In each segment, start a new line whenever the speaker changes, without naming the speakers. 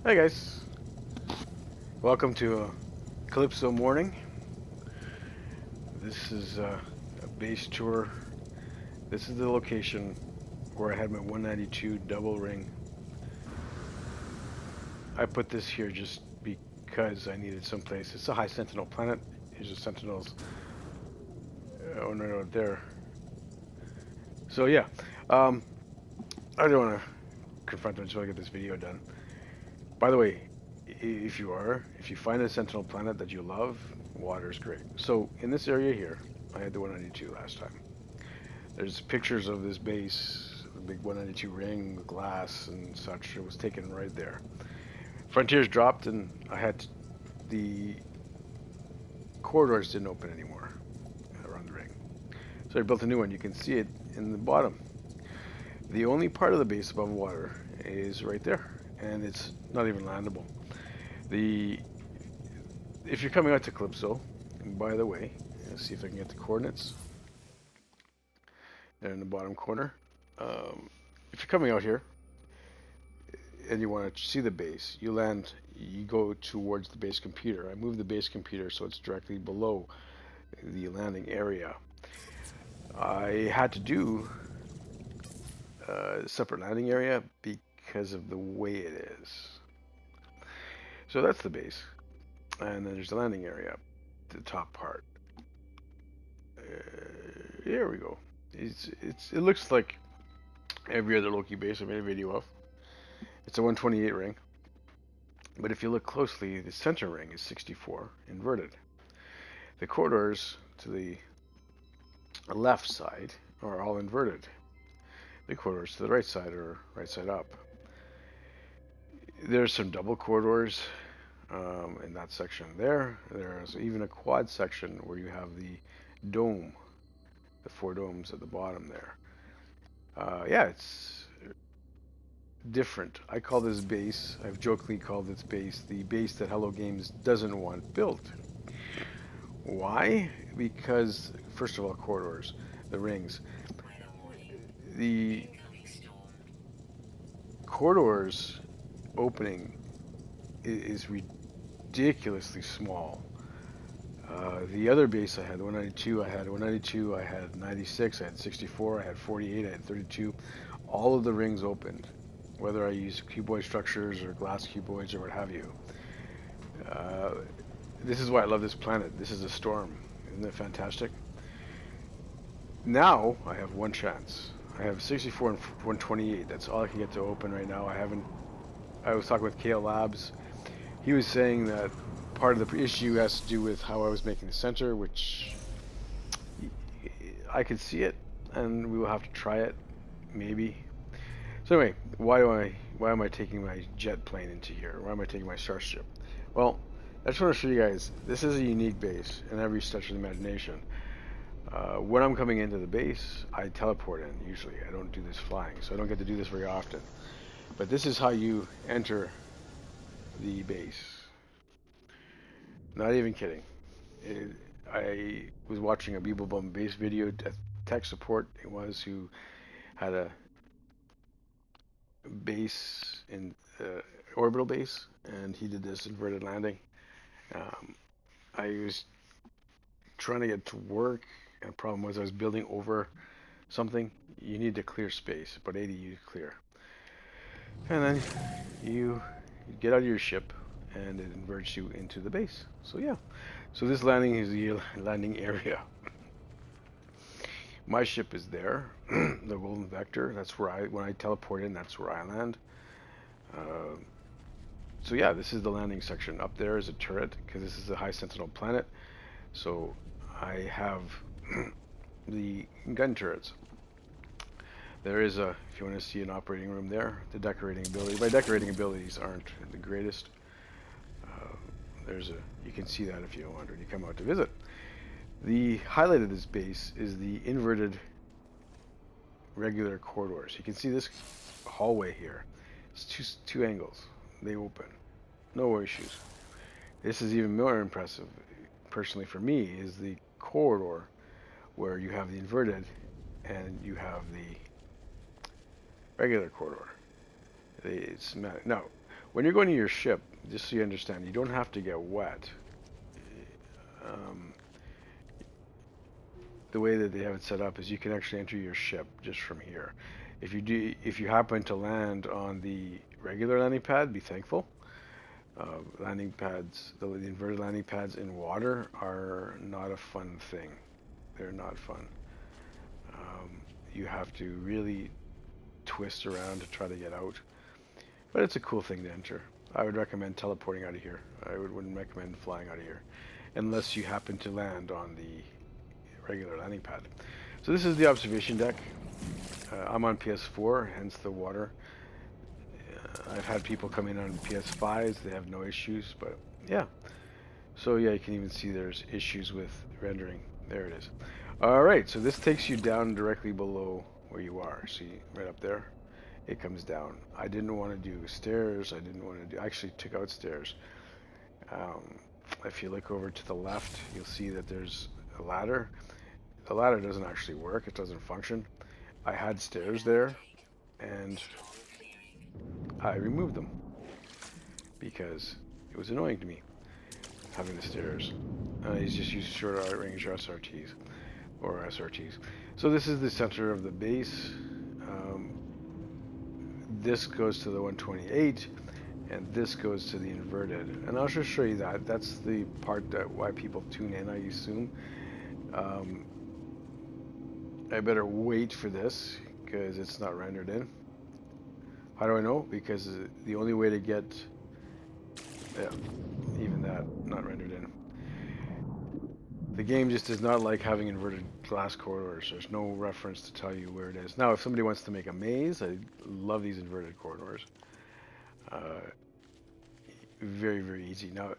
Hey guys, welcome to Calypso Morning. This is a base tour. This is the location where I had my 192 double ring. I put this here just because I needed someplace. It's a high sentinel planet. Here's the sentinels. Oh no, no, there. So yeah, um, I don't want to confront them. I just want to get this video done. By the way, if you find a sentinel planet that you love, water's great. So in this area here, I had the 192 last time. There's pictures of this base, the big 192 ring, the glass and such. It was taken right there. Frontiers dropped, and the corridors didn't open anymore around the ring. So I built a new one. You can see it in the bottom. The only part of the base above water is right there, and it's not even landable. The If you're coming out to Calypso, and by the way, let's see if I can get the coordinates. They're in the bottom corner. If you're coming out here and you want to see the base, you go towards the base computer. I moved the base computer so it's directly below the landing area. I had to do a separate landing area because of the way it is. So that's the base. And then there's the landing area, the top part. Here we go. It looks like every other Loki base I made a video of. It's a 128 ring. But if you look closely, the center ring is 64 inverted. The corridors to the left side are all inverted. The corridors to the right side are right side up. There's some double corridors in that section there. There's even a quad section where you have the dome, the four domes at the bottom there. Yeah, it's different. I call this base, I've jokingly called this base the base that Hello Games doesn't want built. Why? Because, first of all, corridors, the rings. The corridors opening is ridiculously small. The other base I had 192, I had 96, I had 64, I had 48, I had 32. All of the rings opened, whether I use cuboid structures or glass cuboids or what have you. This is why I love this planet. This is a storm. Isn't it fantastic? Now I have one chance. I have 64 and 128. That's all I can get to open right now. I was talking with KL Labs. He was saying that part of the issue has to do with how I was making the center, which I could see it, and we will have to try it, maybe. So anyway, why am I taking my jet plane into here? Why am I taking my starship? Well, I just want to show you guys, this is a unique base in every stretch of the imagination. When I'm coming into the base, I teleport in, usually. I don't do this flying, so I don't get to do this very often. But this is how you enter the base. Not even kidding. I was watching a Beeblebum base video, tech support it was, who had a base in orbital base, and he did this inverted landing. I was trying to get to work, and the problem was I was building over something. You need to clear space, about 80 you clear. And then you get out of your ship, and it inverts you into the base. So yeah, so this landing is the landing area. My ship is there, the Golden Vector. That's where when I teleport in, that's where I land. So yeah, this is the landing section. Up there is a turret, because this is a high sentinel planet. So I have the gun turrets. There is if you want to see an operating room there, the decorating ability. My decorating abilities aren't the greatest. You can see that if you want when you come out to visit. The highlight of this base is the inverted regular corridors. You can see this hallway here. It's two angles. They open. No issues. This is even more impressive, personally for me, is the corridor where you have the inverted and you have the regular corridor. Now, When you're going to your ship, just so you understand, you don't have to get wet. Um, the way that they have it set up is you can actually enter your ship just from here. If you happen to land on the regular landing pad, be thankful. Landing pads, the inverted landing pads in water are not a fun thing. They're not fun. You have to really twist around to try to get out. But it's a cool thing to enter. I would recommend teleporting out of here. Wouldn't recommend flying out of here. Unless you happen to land on the regular landing pad. So this is the observation deck. I'm on PS4, hence the water. I've had people come in on PS5s, they have no issues, but yeah. So yeah, you can even see there's issues with rendering. There it is. Alright, so this takes you down directly below where you are. See, right up there? It comes down. I didn't want to do stairs, I actually took out stairs. If you look over to the left, you'll see that there's a ladder. The ladder doesn't actually work, it doesn't function. I had stairs there, and I removed them because it was annoying to me having the stairs. He's just used short range SRTs or SRTs. So this is the center of the base. This goes to the 128, and this goes to the inverted. And I'll just show you that. That's the part that why people tune in, I assume. I better wait for this because it's not rendered in. How do I know? Because the only way to get, yeah, even that, not rendered in. The game just does not like having inverted glass corridors. There's no reference to tell you where it is. Now, if somebody wants to make a maze, I love these inverted corridors. Very, very easy. Now,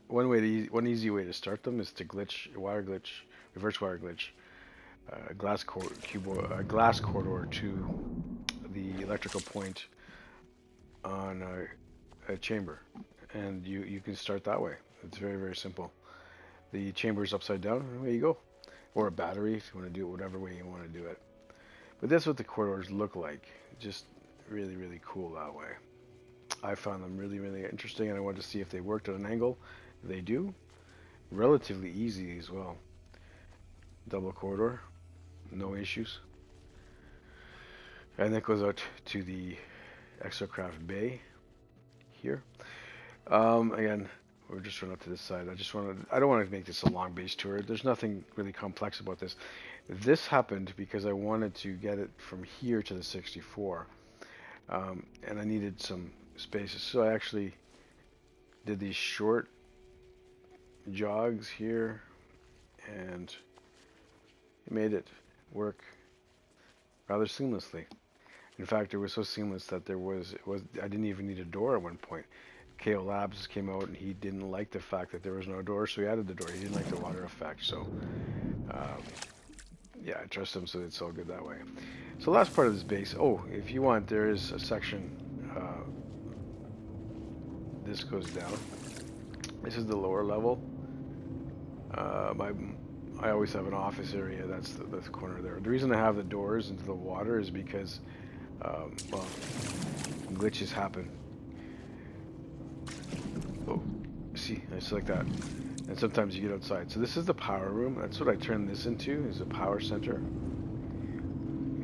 one easy way to start them is to reverse wire glitch, glass corridor to the electrical point on a chamber, and you can start that way. It's very, very simple. The chamber is upside down, and away you go. Or a battery if you want to do it whatever way you want to do it. But that's what the corridors look like. Just really, really cool that way. I found them really, really interesting, and I wanted to see if they worked at an angle. They do. Relatively easy as well. Double corridor, no issues. And that goes out to the exocraft bay here. Again, we're just running up to this side. I don't want to make this a long base tour. There's nothing really complex about this. This happened because I wanted to get it from here to the 64. And I needed some spaces. So I actually did these short jogs here, and it made it work rather seamlessly. In fact, it was so seamless that I didn't even need a door at one point. KO Labs came out and he didn't like the fact that there was no door, so he added the door. He didn't like the water effect, so yeah, I trust him, so it's all good that way. So last part of this base, if you want, there is a section, this goes down. This is the lower level. I always have an office area, that's the corner there. The reason I have the doors into the water is because, well, glitches happen. Oh, see, it's like that. And sometimes you get outside. So this is the power room. That's what I turned this into, is a power center.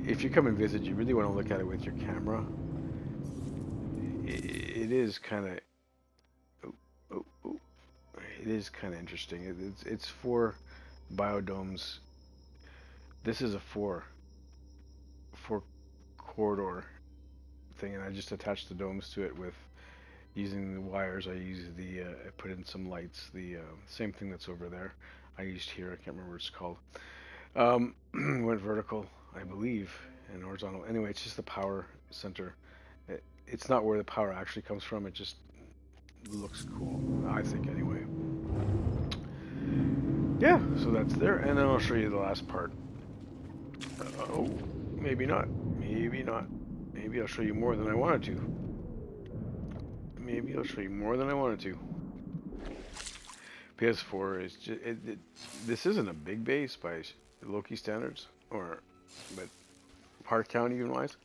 If you come and visit, you really want to look at it with your camera. It is kind of, it is kind of interesting. It's 4 biodomes. This is a 4 corridor thing, and I just attached the domes to it with using the wires. I put in some lights, the same thing that's over there I used here. I can't remember what it's called. Went vertical, I believe, and horizontal. Anyway, it's just the power center. It's not where the power actually comes from. It just looks cool, I think, anyway. Yeah, so that's there, and then I'll show you the last part. Oh, maybe not. Maybe not. Maybe I'll show you more than I wanted to. Maybe I'll show you more than I wanted to. PS4 is just, this isn't a big base by Loki standards, but part count even wise.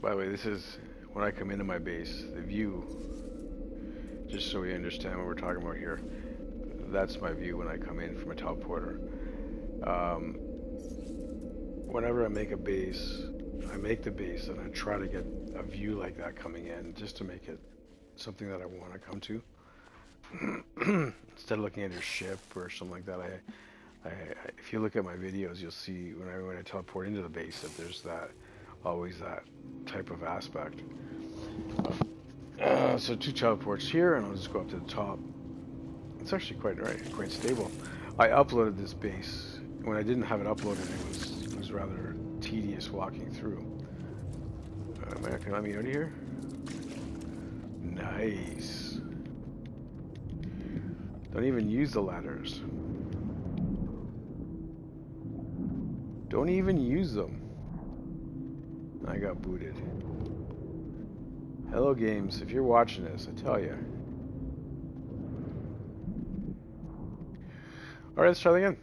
By the way, this is when I come into my base, the view, just so we understand what we're talking about here. That's my view when I come in from a teleporter. Whenever I make a base, I make the base and I try to get a view like that coming in, just to make it something that I want to come to. Instead of looking at your ship or something like that, if you look at my videos, you'll see when I teleport into the base that there's always that type of aspect. So 2 teleports here, and I'll just go up to the top. It's actually quite stable. I uploaded this base. When I didn't have it uploaded, it was rather tedious walking through. Man, can you let me out of here? Nice. Don't even use the ladders. Don't even use them. I got booted. Hello games, if you're watching this, I tell you. Alright, let's try that again.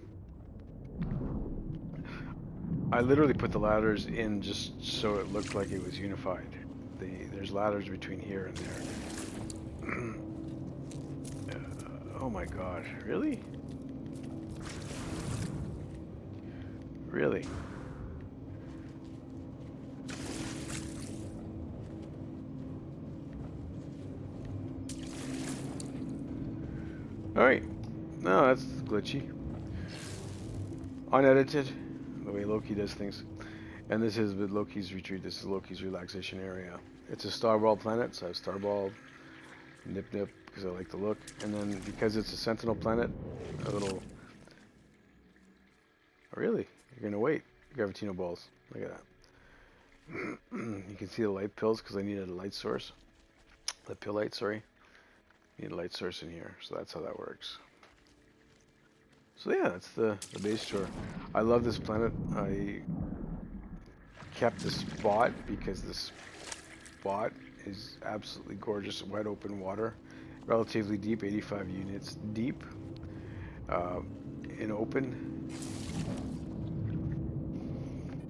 I literally put the ladders in just so it looked like it was unified. There's ladders between here and there. Oh my god, really? Really? Alright. No, that's glitchy. Unedited, the way Loki does things. And this is with Loki's retreat. This is Loki's relaxation area. It's a starball planet, so I have starball, nip, because I like the look. And then because it's a sentinel planet, a little... Oh, really? You're gonna wait. Gravitino balls. Look at that. You can see the light pills because I needed a light source. The pill light, sorry. Need a light source in here, so that's how that works. So yeah, that's the base tour. I love this planet. I kept the spot because the spot is absolutely gorgeous. Wet open water, relatively deep, 85 units deep, in open.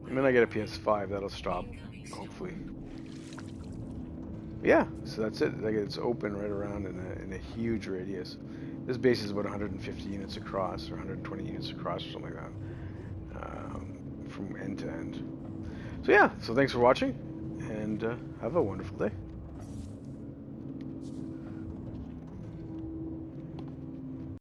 And then I get a PS5, that'll stop, hopefully. Yeah, so that's it. Like, it's open right around in a huge radius. This base is about 150 units across, or 120 units across, or something like that, from end to end. So yeah, so thanks for watching, and have a wonderful day.